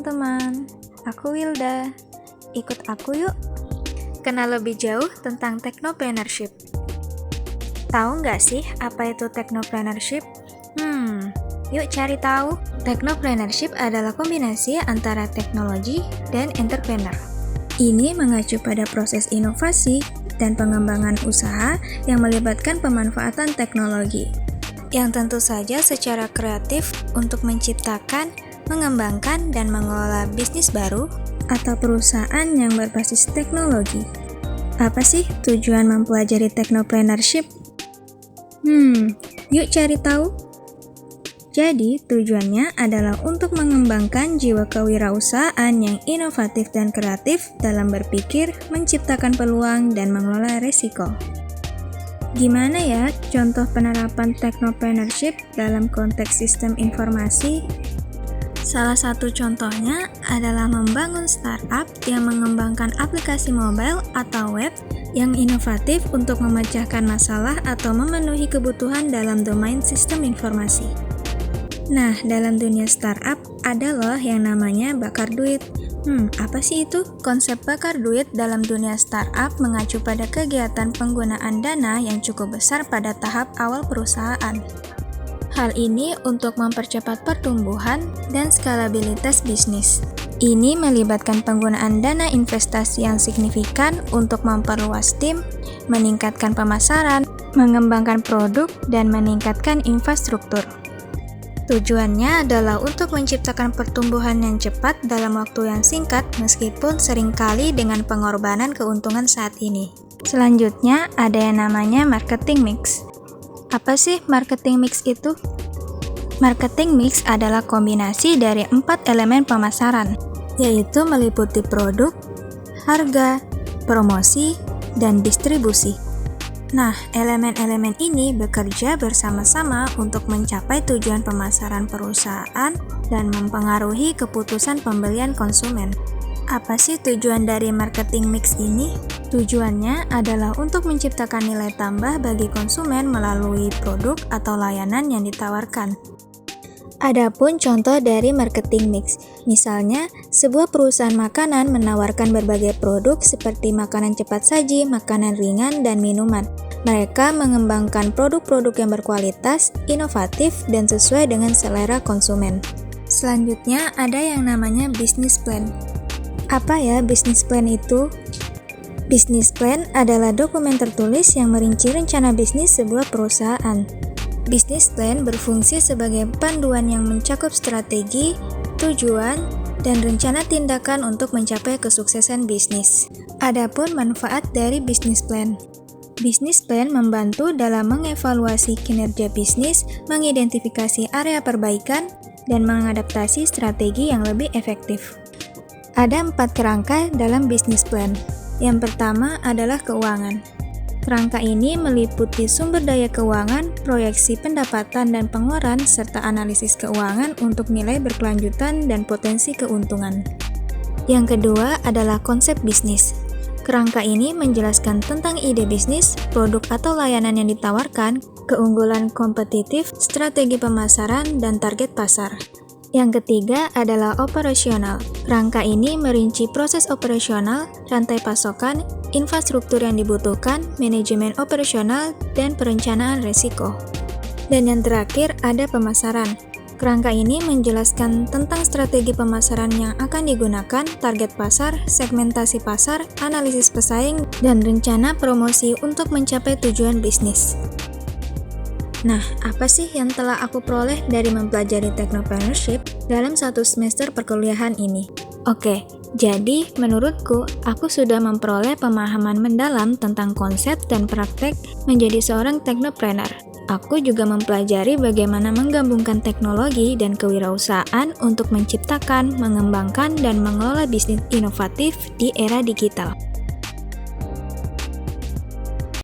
teman-teman, aku Wilda. Ikut aku yuk, kenal lebih jauh tentang technopreneurship. Tahu nggak sih apa itu technopreneurship? Yuk cari tahu. Technopreneurship adalah kombinasi antara teknologi dan entrepreneur. Ini mengacu pada proses inovasi dan pengembangan usaha yang melibatkan pemanfaatan teknologi, yang tentu saja secara kreatif untuk menciptakan, mengembangkan, dan mengelola bisnis baru atau perusahaan yang berbasis teknologi. Apa sih tujuan mempelajari technopreneurship? Yuk cari tahu. Jadi, tujuannya adalah untuk mengembangkan jiwa kewirausahaan yang inovatif dan kreatif dalam berpikir, menciptakan peluang, dan mengelola risiko. Gimana ya contoh penerapan technopreneurship dalam konteks sistem informasi? Salah satu contohnya adalah membangun startup yang mengembangkan aplikasi mobile atau web yang inovatif untuk memecahkan masalah atau memenuhi kebutuhan dalam domain sistem informasi. Nah, dalam dunia startup ada loh yang namanya bakar duit. Apa sih itu? Konsep bakar duit dalam dunia startup mengacu pada kegiatan penggunaan dana yang cukup besar pada tahap awal perusahaan. Hal ini untuk mempercepat pertumbuhan dan skalabilitas bisnis. Ini melibatkan penggunaan dana investasi yang signifikan untuk memperluas tim, meningkatkan pemasaran, mengembangkan produk, dan meningkatkan infrastruktur. Tujuannya adalah untuk menciptakan pertumbuhan yang cepat dalam waktu yang singkat meskipun seringkali dengan pengorbanan keuntungan saat ini. Selanjutnya ada yang namanya marketing mix. Apa sih marketing mix itu? Marketing mix adalah kombinasi dari 4 elemen pemasaran, yaitu meliputi produk, harga, promosi, dan distribusi. Nah, elemen-elemen ini bekerja bersama-sama untuk mencapai tujuan pemasaran perusahaan dan mempengaruhi keputusan pembelian konsumen. Apa sih tujuan dari marketing mix ini? Tujuannya adalah untuk menciptakan nilai tambah bagi konsumen melalui produk atau layanan yang ditawarkan. Adapun contoh dari marketing mix, misalnya sebuah perusahaan makanan menawarkan berbagai produk seperti makanan cepat saji, makanan ringan, dan minuman. Mereka mengembangkan produk-produk yang berkualitas, inovatif, dan sesuai dengan selera konsumen. Selanjutnya ada yang namanya business plan. Apa ya business plan itu? Business plan adalah dokumen tertulis yang merinci rencana bisnis sebuah perusahaan. Business plan berfungsi sebagai panduan yang mencakup strategi, tujuan, dan rencana tindakan untuk mencapai kesuksesan bisnis. Adapun manfaat dari business plan. Business plan membantu dalam mengevaluasi kinerja bisnis, mengidentifikasi area perbaikan, dan mengadaptasi strategi yang lebih efektif. Ada 4 kerangka dalam business plan. Yang pertama adalah keuangan. Kerangka ini meliputi sumber daya keuangan, proyeksi pendapatan dan pengeluaran, serta analisis keuangan untuk nilai berkelanjutan dan potensi keuntungan. Yang kedua adalah konsep bisnis. Kerangka ini menjelaskan tentang ide bisnis, produk atau layanan yang ditawarkan, keunggulan kompetitif, strategi pemasaran, dan target pasar. Yang ketiga adalah operasional. Kerangka ini merinci proses operasional, rantai pasokan, infrastruktur yang dibutuhkan, manajemen operasional, dan perencanaan risiko. Dan yang terakhir ada pemasaran. Kerangka ini menjelaskan tentang strategi pemasaran yang akan digunakan, target pasar, segmentasi pasar, analisis pesaing, dan rencana promosi untuk mencapai tujuan bisnis. Nah, apa sih yang telah aku peroleh dari mempelajari technopreneurship dalam 1 semester perkuliahan ini? Oke, jadi menurutku, aku sudah memperoleh pemahaman mendalam tentang konsep dan praktek menjadi seorang technopreneur. Aku juga mempelajari bagaimana menggabungkan teknologi dan kewirausahaan untuk menciptakan, mengembangkan, dan mengelola bisnis inovatif di era digital.